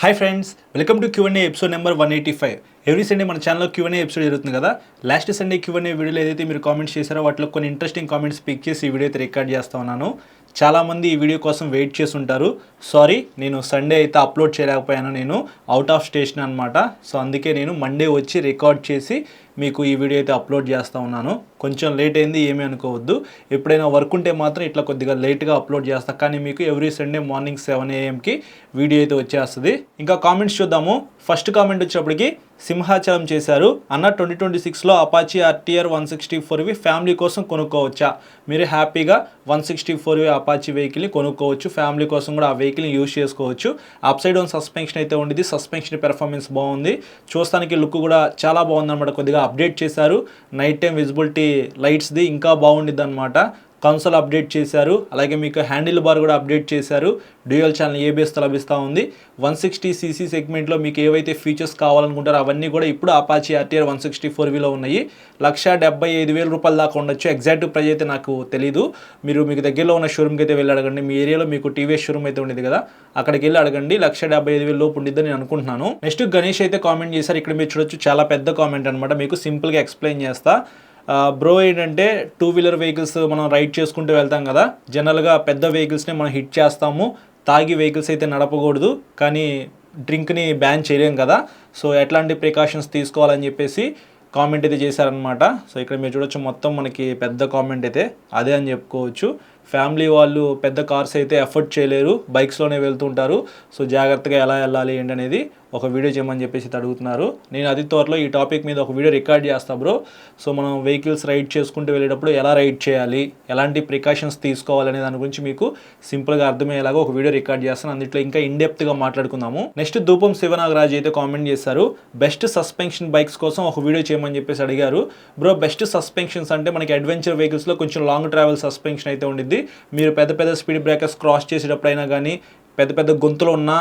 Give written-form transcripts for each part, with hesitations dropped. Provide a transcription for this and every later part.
Hi friends, welcome to Q&A episode number 185. Every Sunday మన ఛానల్లో Q&A episode జరుగుతుంది కదా. లాస్ట్ సండే Q&A వీడియోలో ఏదైతే మీరు కామెంట్స్ చేశారో వాటిలో కొన్ని ఇంట్రెస్టింగ్ కామెంట్స్ పిక్ చేసి ఈ వీడియో అయితే రికార్డ్ చేస్తా ఉన్నాను. చాలామంది ఈ వీడియో కోసం వెయిట్ చేసి ఉంటారు. సారీ, నేను సండే అయితే అప్లోడ్ చేయలేకపోయాను. నేను అవుట్ ఆఫ్ స్టేషన్ అనమాట. సో అందుకే నేను మండే వచ్చి రికార్డ్ చేసి మీకు ఈ వీడియో అయితే అప్లోడ్ చేస్తూ ఉన్నాను. కొంచెం లేట్ అయింది, ఏమీ అనుకోవద్దు. ఎప్పుడైనా వర్క్ ఉంటే మాత్రం ఇట్లా కొద్దిగా లేట్గా అప్లోడ్ చేస్తాను, కానీ మీకు every Sunday morning 7 AM video అయితే వచ్చేస్తుంది. ఇంకా కామెంట్స్ చూద్దాము. ఫస్ట్ కామెంట్ వచ్చేప్పటికి సింహాచలం చేశారు. అన్న 2026లో అపాచీ RTR 164వి ఫ్యామిలీ కోసం కొనుక్కోవచ్చా? మీరు హ్యాపీగా 164వి అపాచీ వెహికల్ని కొనుక్కోవచ్చు. ఫ్యామిలీ కోసం కూడా ఆ వెహికల్ని యూజ్ చేసుకోవచ్చు. అప్ సైడ్ డౌన్ సస్పెన్షన్ అయితే ఉండేది. సస్పెన్షన్ పెర్ఫార్మెన్స్ బాగుంది. చూస్తానికి లుక్ కూడా చాలా బాగుంది అనమాట. కొద్దిగా అప్డేట్ చేశారు. నైట్ టైం విజిబిలిటీ లైట్స్ది ఇంకా బాగుండిద్ది అనమాట. కన్సోల్ అప్డేట్ చేశారు. అలాగే మీకు హ్యాండిల్ బార్ కూడా అప్డేట్ చేశారు. డ్యూయల్ ఛానల్ ABSతో లభిస్తూ ఉంది. 160cc సెగ్మెంట్లో మీకు ఏవైతే ఫీచర్స్ కావాలనుకుంటారో అవన్నీ కూడా ఇప్పుడు అపాచీ RTR 164విలో ఉన్నాయి. 1,75,000 రూపాయల దాకా ఉండొచ్చు. ఎగ్జాక్ట్ ప్రైస్ అయితే నాకు తెలీదు. మీకు దగ్గరలో ఉన్న షోరూమ్కి అయితే వెళ్ళి అడగండి. మీ ఏరియాలో మీకు TVS షోరూమ్ అయితే ఉండేది కదా, అక్కడికి వెళ్ళి అడగండి. 1,75,000 లోపు ఉండిద్దని నేను అనుకుంటున్నాను. నెక్స్ట్ గణేష్ అయితే కామెంట్ చేశారు. ఇక్కడ మీరు చూడొచ్చు, చాలా పెద్ద కామెంట్ అనమాట. మీకు సింపుల్గా ఎక్స్ప్లెయిన్ చేస్తా. బ్రో ఏంటంటే 2 వీలర్ వెహికల్స్ మనం రైడ్ చేసుకుంటూ వెళ్తాం కదా. జనరల్గా పెద్ద వెహికల్స్ని మనం హిట్ చేస్తాము. తాగి వెహికల్స్ అయితే నడపకూడదు, కానీ డ్రింక్ని బ్యాన్ చేయలేం కదా. సో ఎట్లాంటి ప్రికాషన్స్ తీసుకోవాలని చెప్పేసి కామెంట్ అయితే చేశారనమాట. సో ఇక్కడ మీరు చూడొచ్చు, మొత్తం మనకి పెద్ద కామెంట్ అయితే అదే అని చెప్పుకోవచ్చు. ఫ్యామిలీ వాళ్ళు పెద్ద కార్స్ అయితే ఎఫర్ట్ చేయలేరు, బైక్స్లోనే వెళ్తుంటారు. సో జాగ్రత్తగా ఎలా వెళ్ళాలి ఏంటనేది ఒక వీడియో చేయమని చెప్పేసి అడుగుతున్నారు. నేను అతి త్వరలో ఈ టాపిక్ మీద ఒక వీడియో రికార్డ్ చేస్తాను బ్రో. సో మనం వెహికల్స్ రైడ్ చేసుకుంటూ వెళ్ళేటప్పుడు ఎలా రైడ్ చేయాలి, ఎలాంటి ప్రికాషన్స్ తీసుకోవాలనే దాని గురించి మీకు సింపుల్గా అర్థమయ్యేలాగా ఒక వీడియో రికార్డ్ చేస్తాను. అందులో ఇంకా ఇన్డెప్త్గా మాట్లాడుకుందాము. నెక్స్ట్ ధూపం శివనాగరాజ్ అయితే కామెంట్ చేశారు. బెస్ట్ సస్పెన్షన్ బైక్స్ కోసం ఒక వీడియో చేయమని చెప్పేసి అడిగారు. బ్రో, బెస్ట్ సస్పెన్షన్స్ అంటే మనకి అడ్వెంచర్ వెహికల్స్లో కొంచెం లాంగ్ ట్రావెల్ సస్పెన్షన్ అయితే ఉండిద్ది. మీరు పెద్ద పెద్ద స్పీడ్ బ్రేకర్స్ క్రాస్ చేసేటప్పుడైనా కానీ, పెద్ద పెద్ద గొంతులు ఉన్నా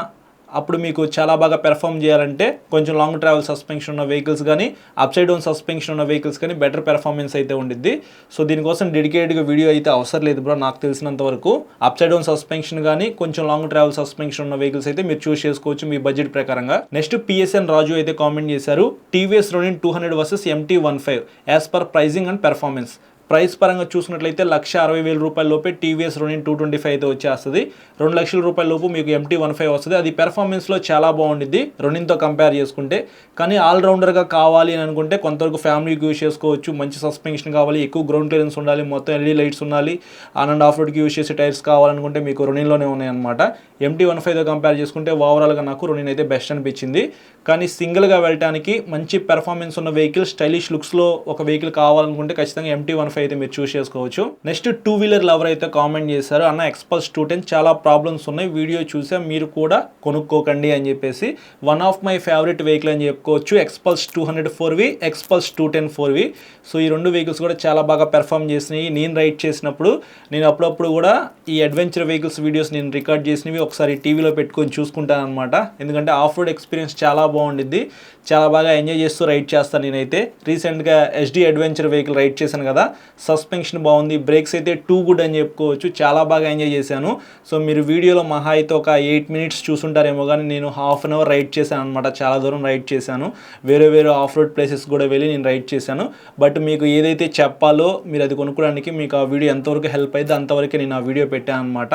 అప్పుడు మీకు చాలా బాగా పెర్ఫామ్ చేయాలంటే కొంచెం లాంగ్ ట్రావెల్ సస్పెన్షన్ ఉన్న వెహికల్స్ కానీ, అప్ సైడ్ డౌన్ సస్పెన్షన్ ఉన్న వెహికల్స్ కానీ బెటర్ పెర్ఫార్మెన్స్ అయితే ఉండిద్ది. సో దీనికోసం డెడికేటెడ్గా వీడియో అయితే అవసరం లేదు బ్రో, నాకు తెలిసినంత వరకు. అప్ సైడ్ డౌన్ సస్పెన్షన్ కానీ కొంచెం లాంగ్ ట్రావెల్ సస్పెన్షన్ ఉన్న వెహికల్స్ అయితే మీరు చూస్ చేసుకోవచ్చు మీ బడ్జెట్ ప్రకారంగా. నెక్స్ట్ PSN రాజు అయితే కామెంట్ చేశారు. TVS Ronin 200 versus MT-15 as per pricing and performance. Price పరంగా చూసుకున్నట్లయితే 1,60,000 రూపాయల లోపే TVS Ronin 225 అయితే వచ్చేస్తుంది. 2 లక్షల రూపాయల లోపు మీకు MT-15 వస్తుంది. అది పెర్ఫార్మెన్స్లో చాలా బాగుండిద్ది Roninతో కంపేర్ చేసుకుంటే. కానీ ఆల్రౌండర్గా కావాలి అని అనుకుంటే కొంతవరకు ఫ్యామిలీకి యూజ్ చేసుకోవచ్చు. మంచి సస్పెన్షన్ కావాలి, ఎక్కువ గ్రౌండ్ క్లియరెన్స్ ఉండాలి, మొత్తం LED లైట్స్ ఉండాలి, ఆన్ అండ్ ఆఫ్ రోడ్కి యూజ్ చేసే టైర్స్ కావాలనుకుంటే మీకు Roninలోనే ఉన్నాయన్నమాట. MT-15తో కంపేర్ చేసుకుంటే ఓవరాల్గా నాకు Ronin అయితే బెస్ట్ అనిపించింది. కానీ సింగిల్గా వెళ్ళడానికి మంచి పెర్ఫార్మెన్స్ ఉన్న వెహికల్, స్టైలిష్ లుక్స్లో ఒక వెహికల్ కావాలనుకుంటే ఖచ్చితంగా MT-15 అయితే మీరు చూస్ చేసుకోవచ్చు. నెక్స్ట్ 2 వీలర్ లవర్ అయితే కామెంట్ చేశారు. అన్న Xpulse 210 చాలా ప్రాబ్లమ్స్ ఉన్నాయి, వీడియో చూసా, మీరు కూడా కొనుక్కోకండి అని చెప్పేసి. One of my favourite vehicle అని చెప్పుకోవచ్చు. Xpulse 200 4V, Xpulse 210 4V. So ఈ రెండు వెహికల్స్ కూడా చాలా బాగా పెర్ఫామ్ చేసినాయి. నేను రైడ్ చేసినప్పుడు నేను అప్పుడప్పుడు కూడా ఈ అడ్వెంచర్ వెహికల్స్ వీడియోస్ నేను రికార్డ్ చేసినవి ఒకసారి టీవీలో పెట్టుకొని చూసుకుంటాను అనమాట. ఎందుకంటే ఆఫ్ రోడ్ ఎక్స్పీరియన్స్ చాలా బాగుండిద్ది. చాలా బాగా ఎంజాయ్ చేస్తూ రైడ్ చేస్తాను నేనైతే. రీసెంట్గా SD అడ్వెంచర్ వెహికల్ రైడ్ చేశాను కదా, సస్పెన్షన్ బాగుంది, బ్రేక్స్ అయితే టూ గుడ్ అని చెప్పుకోవచ్చు. చాలా బాగా ఎంజాయ్ చేశాను. సో మీరు వీడియోలో మహా అయితే ఒక 8 minutes చూసుంటారేమో, కానీ నేను ½ an hour రైడ్ చేశాను అనమాట. చాలా దూరం రైడ్ చేశాను. వేరే ఆఫ్ రోడ్ ప్లేసెస్ కూడా వెళ్ళి నేను రైడ్ చేశాను. బట్ మీకు ఏదైతే చెప్పాలో మీరు అది కొనుక్కోవడానికి మీకు ఆ వీడియో ఎంతవరకు హెల్ప్ అయితే అంతవరకే నేను ఆ వీడియో పెట్టాను అనమాట.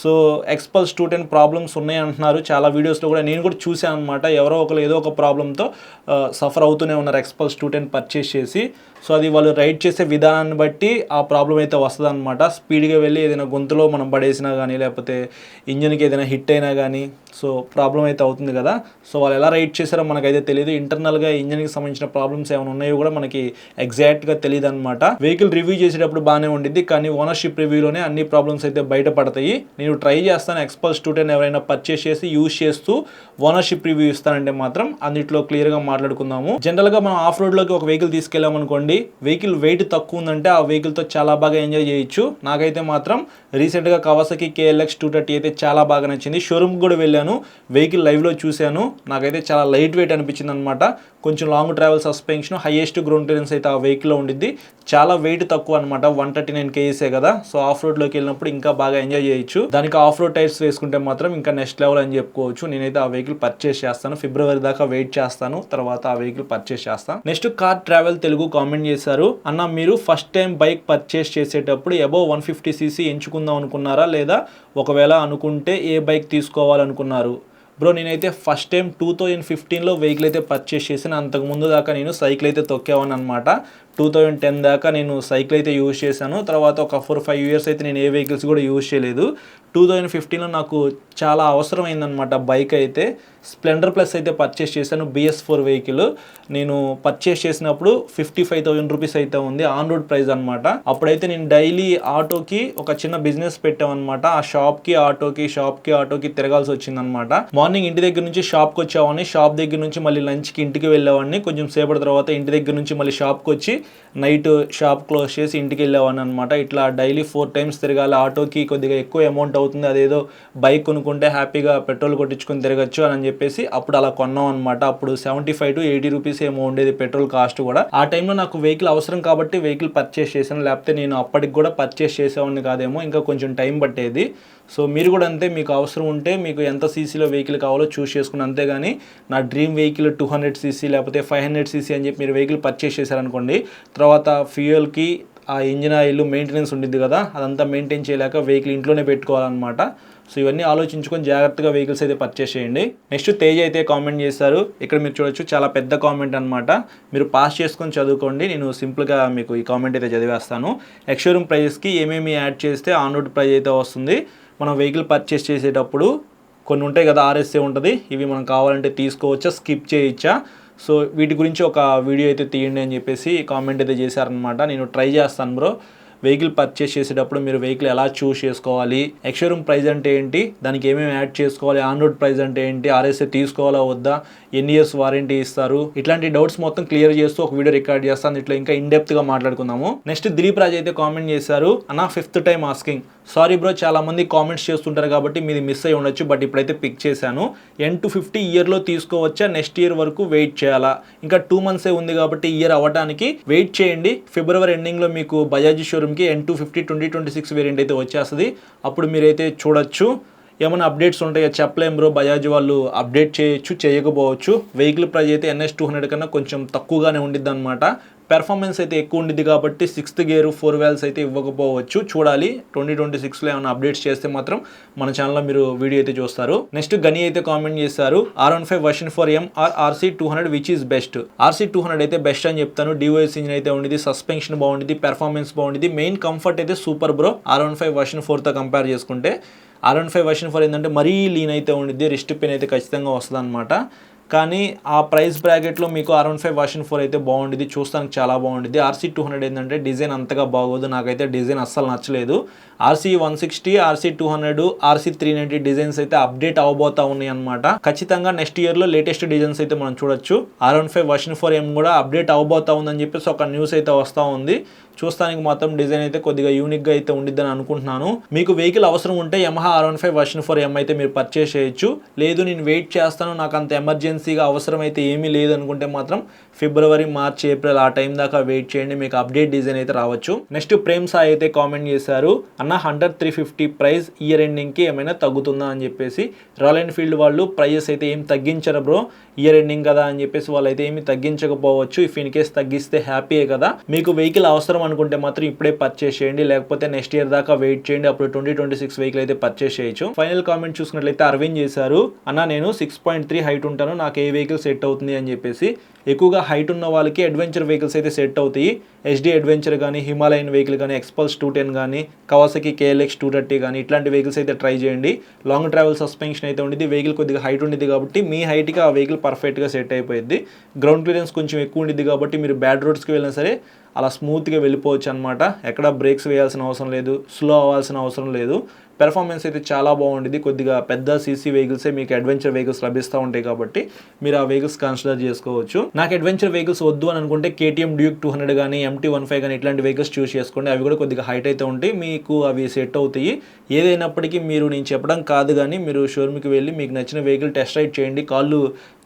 సో Xpulse 210 ప్రాబ్లమ్స్ ఉన్నాయి అంటున్నారు. చాలా వీడియోస్లో కూడా నేను కూడా చూశాను అనమాట. ఎవరో ఒకరు ఏదో ఒక ప్రాబ్లంతో సఫర్ అవుతూనే ఉన్నారు Xpulse 210 పర్చేస్ చేసి. సో అది వాళ్ళు రైడ్ చేసే విధానాన్ని బట్టి ఆ ప్రాబ్లం అయితే వస్తుంది అనమాట. స్పీడ్గా వెళ్ళి ఏదైనా గొంతులో మనం పడేసినా కానీ, లేకపోతే ఇంజన్కి ఏదైనా హిట్ అయినా కానీ సో ప్రాబ్లం అయితే అవుతుంది కదా. సో వాళ్ళు ఎలా రైడ్ చేశారో మనకైతే తెలియదు. ఇంటర్నల్గా ఇంజన్కి సంబంధించిన ప్రాబ్లమ్స్ ఏమైనా ఉన్నాయో కూడా మనకి ఎగ్జాక్ట్గా తెలియదు అనమాట. వెహికల్ రివ్యూ చేసేటప్పుడు బాగానే ఉండిద్ది, కానీ ఓనర్షిప్ రివ్యూలోనే అన్ని ప్రాబ్లమ్స్ అయితే బయటపడతాయి. నేను ట్రై చేస్తాను Xpulse 210 ఎవరైనా పర్చేస్ చేసి యూజ్ చేస్తూ ఓనర్షిప్ రివ్యూ ఇస్తానంటే మాత్రం అన్నిట్లో క్లియర్గా మాట్లాడుకుందాము. జనరల్గా మనం ఆఫ్ రోడ్లోకి ఒక వెహికల్ తీసుకెళ్ళామనుకోండి, వెహికల్ వెయిట్ తక్కువ ఉందంటే ఆ వెహికల్తో చాలా బాగా ఎంజాయ్ చేయొచ్చు. నాకైతే మాత్రం రీసెంట్గా Kawasaki KLX 230 అయితే చాలా బాగా నచ్చింది. షోరూమ్కి కూడా వెళ్ళాను, వెహికల్ లైవ్లో చూశాను. నాకైతే చాలా లైట్ వెయిట్ అనిపించింది అనమాట. కొంచెం long travel suspension, highest ground clearance అయితే ఆ వెహికల్లో ఉండిద్ది. చాలా వెయిట్ తక్కువ అనమాట, 139 kgs కదా. సో ఆఫ్ రోడ్లోకి వెళ్ళినప్పుడు ఇంకా బాగా ఎంజాయ్ చేయొచ్చు. దానికి ఆఫ్ రోడ్ టైర్స్ వేసుకుంటే మాత్రం ఇంకా నెక్స్ట్ లెవెల్ అని చెప్పుకోవచ్చు. నేనైతే ఆ వెహికల్ పర్చేస్ చేస్తాను. ఫిబ్రవరి దాకా వెయిట్ చేస్తాను, తర్వాత ఆ వెహికల్ పర్చేస్ చేస్తాను. Next car travel Telugu comment చేశారు, అన్న మీరు ఫస్ట్ టైం బైక్ పర్చేస్ చేసేటప్పుడు అబోవ్ 150cc ఎంచుకుందాం అనుకున్నారా, లేదా ఒకవేళ అనుకుంటే ఏ బైక్ తీసుకోవాలనుకున్నారు? బ్రో నేనైతే ఫస్ట్ టైం 2015లో వెహికల్ అయితే పర్చేస్ చేసాను. అంతకుముందు దాకా నేను సైకిల్ అయితే తొక్కేవాను అనమాట. 2010 దాకా నేను సైకిల్ అయితే యూజ్ చేశాను. తర్వాత ఒక 4-5 ఇయర్స్ అయితే నేను ఏ వెహికల్స్ కూడా యూజ్ చేయలేదు. 2015లో నాకు చాలా అవసరమైందనమాట బైక్ అయితే. స్ప్లెండర్ ప్లస్ అయితే పర్చేస్ చేశాను, BS4 వెహికల్. నేను పర్చేస్ చేసినప్పుడు 55,000 రూపీస్ అయితే ఉంది, ఆన్ రోడ్ ప్రైస్ అనమాట. అప్పుడైతే నేను డైలీ ఆటోకి ఒక చిన్న బిజినెస్ పెట్టామన్నమాట. ఆ షాప్కి ఆటోకి తిరగాల్సి వచ్చిందనమాట. మార్నింగ్ ఇంటి దగ్గర నుంచి షాప్కి వచ్చేవాడిని, షాప్ దగ్గర నుంచి మళ్ళీ లంచ్కి ఇంటికి వెళ్ళేవాడిని. కొంచెం సేపటి తర్వాత ఇంటి దగ్గర నుంచి మళ్ళీ షాప్కి వచ్చి నైట్ షాప్ క్లోజ్ చేసి ఇంటికి వెళ్ళేవాడిని అనమాట. ఇట్లా డైలీ 4 టైమ్స్ తిరగాలి. ఆటోకి కొద్దిగా ఎక్కువ అమౌంట్ అవుతుంది, అదేదో బైక్ కొనుక్కుంటే హ్యాపీగా పెట్రోల్ కొట్టించుకొని తిరగచ్చు అని చెప్పేసి అప్పుడు అలా కొన్నాం అనమాట. అప్పుడు 75 to 80 రూపీస్ ఏమో ఉండేది పెట్రోల్ కాస్ట్ కూడా. ఆ టైంలో నాకు వెహికల్ అవసరం కాబట్టి వెహికల్ పర్చేస్ చేశాను, లేకపోతే నేను అప్పటికి కూడా పర్చేస్ చేసేవాడిని కాదేమో, ఇంకా కొంచెం టైం పట్టేది. సో మీరు కూడా అంతే, మీకు అవసరం ఉంటే మీకు ఎంత సీసీలో వెహికల్ కావాలో చూస్ చేసుకుని, అంతేగాని నా డ్రీమ్ వెహికల్ 200cc లేకపోతే 500cc అని చెప్పి మీరు వెహికల్ పర్చేస్ చేశారనుకోండి, తర్వాత ఫ్యూయల్కి ఆ ఇంజిన్ ఆయిల్ మెయింటెనెన్స్ ఉంటుంది కదా, అదంతా మెయింటైన్ చేయలేక వెహికల్ ఇంట్లోనే పెట్టుకోవాలన్నమాట. సో ఇవన్నీ ఆలోచించుకొని జాగ్రత్తగా వెహికల్స్ అయితే పర్చేస్ చేయండి. నెక్స్ట్ తేజ్ అయితే కామెంట్ చేశారు, ఇక్కడ మీరు చూడొచ్చు చాలా పెద్ద కామెంట్ అనమాట. మీరు పాస్ చేసుకొని చదువుకోండి, నేను సింపుల్గా మీకు ఈ కామెంట్ అయితే చదివేస్తాను. ఎక్స్షోరూమ్ ప్రైస్కి ఏమేమి యాడ్ చేస్తే ఆన్ రోడ్ ప్రైస్ అయితే వస్తుంది, మనం వెహికల్ పర్చేస్ చేసేటప్పుడు కొన్ని ఉంటాయి కదా, RSA ఉంటుంది, ఇవి మనం కావాలంటే తీసుకోవచ్చా, స్కిప్ చేయొచ్చా, సో వీటి గురించి ఒక వీడియో అయితే తీయండి అని చెప్పేసి కామెంట్ అయితే చేశారనమాట. నేను ట్రై చేస్తాను బ్రో. వెహికల్ పర్చేస్ చేసేటప్పుడు మీరు వెహికల్ ఎలా చూస్ చేసుకోవాలి, ఎక్స్షోరూమ్ ప్రైస్ అంటే ఏంటి, దానికి ఏమేమి యాడ్ చేసుకోవాలి, ఆన్ రోడ్ ప్రైస్ అంటే ఏంటి, RSA తీసుకోవాలా వద్దా, ఎన్ని ఇయర్స్ వారంటీ ఇస్తారు, ఇట్లాంటి డౌట్స్ మొత్తం క్లియర్ చేస్తూ ఒక వీడియో రికార్డ్ చేస్తాను. ఇట్లా ఇంకా ఇన్ డెప్త్గా మాట్లాడుకుందాము. నెక్స్ట్ దిలీప్ రాజ్ అయితే కామెంట్ చేశారు, అన్న 5th time asking. Sorry bro, చాలా మంది కామెంట్స్ చేస్తుంటారు కాబట్టి మీది మిస్ అయి ఉండొచ్చు, బట్ ఇప్పుడైతే పిక్ చేశాను. N250 ఇయర్లో తీసుకోవచ్చా, నెక్స్ట్ ఇయర్ వరకు వెయిట్ చేయాలా? ఇంకా 2 months ఉంది కాబట్టి ఇయర్ అవ్వడానికి వెయిట్ చేయండి. ఫిబ్రవరి ఎండింగ్లో మీకు బజాజ్ షోరూమ్కి N250 2026 వేరియంట్ అయితే వచ్చేస్తుంది, అప్పుడు మీరైతే చూడొచ్చు. ఏమైనా అప్డేట్స్ ఉంటాయో చెప్పలేం బ్రో, బజాజ్ వాళ్ళు అప్డేట్ చేయొచ్చు, చేయకపోవచ్చు. వెహికల్ ప్రైస్ అయితే NS200 కన్నా కొంచెం తక్కువగానే ఉండిద్ది అనమాట. పెర్ఫార్మెన్స్ అయితే ఎక్కువ ఉండిద్ది కాబట్టి 6th గేర్ 4 wheels అయితే ఇవ్వకపోవచ్చు, చూడాలి. 2026లో ఏమైనా అప్డేట్స్ చేస్తే మాత్రం మన ఛానల్లో మీరు వీడియో అయితే చూస్తారు. నెక్స్ట్ గని అయితే కామెంట్ చేశారు, R15 version 4M or RC200 which is best? RC200 అయితే బెస్ట్ అని చెప్తాను. DOS ఇంజిన్ అయితే ఉండిద్ది, సస్పెన్షన్ బాగుండిద్ది, పెర్ఫార్మెన్స్ బాగుండిద్ది, మెయిన్ కంఫర్ట్ అయితే సూపర్ బ్రో. R15 version 4తో కంపేర్ చేసుకుంటే R15 version 4 ఏంటంటే మరీ లీన్ అయితే ఉండిద్ది, రిస్ట్ పెయిన్ అయితే ఖచ్చితంగా వస్తుంది అనమాట. కానీ ఆ ప్రైస్ బ్రాకెట్లో మీకు R15 version 4 అయితే బాగుండిద్ది, చూస్తానికి చాలా బాగుండిద్ది. RC200 ఏంటంటే డిజైన్ అంతగా బాగోదు, నాకైతే డిజైన్ అస్సలు నచ్చలేదు. RC160, RC200, RC390 డిజైన్స్ అయితే అప్డేట్ అవబోతా ఉన్నాయి అనమాట. ఖచ్చితంగా నెక్స్ట్ ఇయర్లో లేటెస్ట్ డిజైన్స్ అయితే మనం చూడొచ్చు. R15 version 4M కూడా అప్డేట్ అవబోతా ఉందని చెప్పేసి ఒక న్యూస్ అయితే వస్తూ ఉంది. చూస్తానికి మాత్రం డిజైన్ అయితే కొద్దిగా యూనిక్గా అయితే ఉండిద్దని అనుకుంటున్నాను. మీకు వెహికల్ అవసరం ఉంటే Yamaha R15 version 4M అయితే మీరు పర్చేస్ చేయొచ్చు. లేదు నేను వెయిట్ చేస్తాను, నాకు అంత ఎమర్జెన్సీగా అవసరం అయితే ఏమీ లేదు అనుకుంటే మాత్రం ఫిబ్రవరి, మార్చ్, ఏప్రిల్ ఆ టైం దాకా వెయిట్ చేయండి, మీకు అప్డేట్ డిజైన్ అయితే రావచ్చు. నెక్స్ట్ ప్రేమ్ సాయి అయితే కామెంట్ చేశారు, అన్న 100-350 ప్రైస్ ఇయర్ ఎండింగ్కి ఏమైనా తగ్గుతుందా అని చెప్పేసి. రాయల్ ఎన్ఫీల్డ్ వాళ్ళు ప్రైజెస్ అయితే ఏం తగ్గించరు బ్రో, ఇయర్ ఎండింగ్ కదా అని చెప్పేసి వాళ్ళు అయితే ఏమి తగ్గించకపోవచ్చు. ఇఫ్ ఇన్ కేస్ తగ్గిస్తే హ్యాపీయే కదా. మీకు వెహికల్ అవసరం అనుకుంటే మాత్రం ఇప్పుడే పర్చేస్ చేయండి, లేకపోతే నెక్స్ట్ ఇయర్ దాకా వెయిట్ చేయండి, అప్పుడు 2026 వెహికల్ అయితే పర్చేస్ చేయొచ్చు. ఫైనల్ కామెంట్ చూసుకున్నట్లయితే అరవింద్ చేశారు, అన్న నేను 6.3 హైట్ ఉంటాను, నాకు ఏ వెహికల్ సెట్ అవుతుంది అని చెప్పేసి. ఎక్కువగా హైట్ ఉన్న వాళ్ళకి అడ్వెంచర్ వెహికల్స్ అయితే సెట్ అవుతాయి. HD అడ్వెంచర్ కానీ, హిమాలయన్ వెహికల్ కానీ, ఎక్స్పల్స్ 210 కానీ, కవాసకి KLX 230 కానీ ఇట్లాంటి వెహికల్స్ అయితే ట్రై చేయండి. లాంగ్ ట్రావెల్ సస్పెన్షన్ అయితే ఉండిద్ది, వెహికల్ కొద్దిగా హైట్ ఉండిద్ది కాబట్టి మీ హైట్కి ఆ వెహికల్ పర్ఫెక్ట్గా సెట్ అయిపోయింది. గ్రౌండ్ క్లియరెన్స్ కొంచెం ఎక్కువ ఉండిద్ది కాబట్టి మీరు బ్యాడ్ రోడ్స్కి వెళ్ళినా సరే అలా స్మూత్గా వెళ్ళిపోవచ్చు అనమాట. ఎక్కడ బ్రేక్స్ వేయాల్సిన అవసరం లేదు, స్లో అవ్వాల్సిన అవసరం లేదు. పెర్ఫార్మెన్స్ అయితే చాలా బాగుంటుంది. కొద్దిగా పెద్ద సీసీ వెహికల్సే మీకు అడ్వెంచర్ వెహికల్స్ లభిస్తూ ఉంటాయి కాబట్టి మీరు ఆ వెహికల్స్ కన్సిడర్ చేసుకోవచ్చు. నాకు అడ్వెంచర్ వెహికల్స్ వద్దు అని అనుకుంటే KTM Duke 200 కానీ, MT15 కానీ ఇట్లాంటి వెహికల్స్ చూస్ చేసుకోండి. అవి కూడా కొద్దిగా హైట్ అయితే ఉంటాయి, మీకు అవి సెట్ అవుతాయి. ఏదైనప్పటికీ మీరు నేను చెప్పడం కాదు కానీ మీరు షోరూమ్కి వెళ్ళి మీకు నచ్చిన వెహికల్ టెస్ట్ రైడ్ చేయండి. కాళ్ళు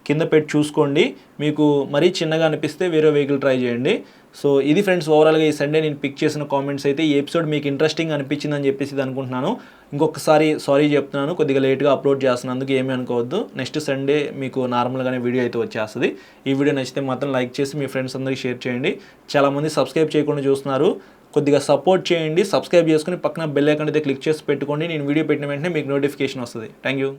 కింద పెట్టి చూసుకోండి. మీకు మరీ చిన్నగా అనిపిస్తే వేరే వెహికల్ ట్రై చేయండి. సో ఇది ఫ్రెండ్స్, ఓవరాల్గా ఈ సండే నేను పిక్ చేసిన కామెంట్స్ అయితే. ఈ ఎపిసోడ్ మీకు ఇంట్రెస్టింగ్ అనిపించిందని చెప్పేసి ఇది అనుకుంటున్నాను. ఇంకొకసారి సారీ చెప్తున్నాను, కొద్దిగా లేట్గా అప్లోడ్ చేస్తున్నందుకు ఏమీ అనుకోవద్దు. నెక్స్ట్ సండే మీకు నార్మల్గానే వీడియో అయితే వచ్చేస్తుంది. ఈ వీడియో నచ్చితే మాత్రం లైక్ చేసి మీ ఫ్రెండ్స్ అందరికీ షేర్ చేయండి. చాలామంది సబ్స్క్రైబ్ చేయకుండా చూస్తున్నారు, కొద్దిగా సపోర్ట్ చేయండి. సబ్స్క్రైబ్ చేసుకుని పక్కన బెల్ ఐకాన్ అయితే క్లిక్ చేసి పెట్టుకోండి. నేను వీడియో పెట్టిన వెంటనే మీకు నోటిఫికేషన్ వస్తుంది. Thank you.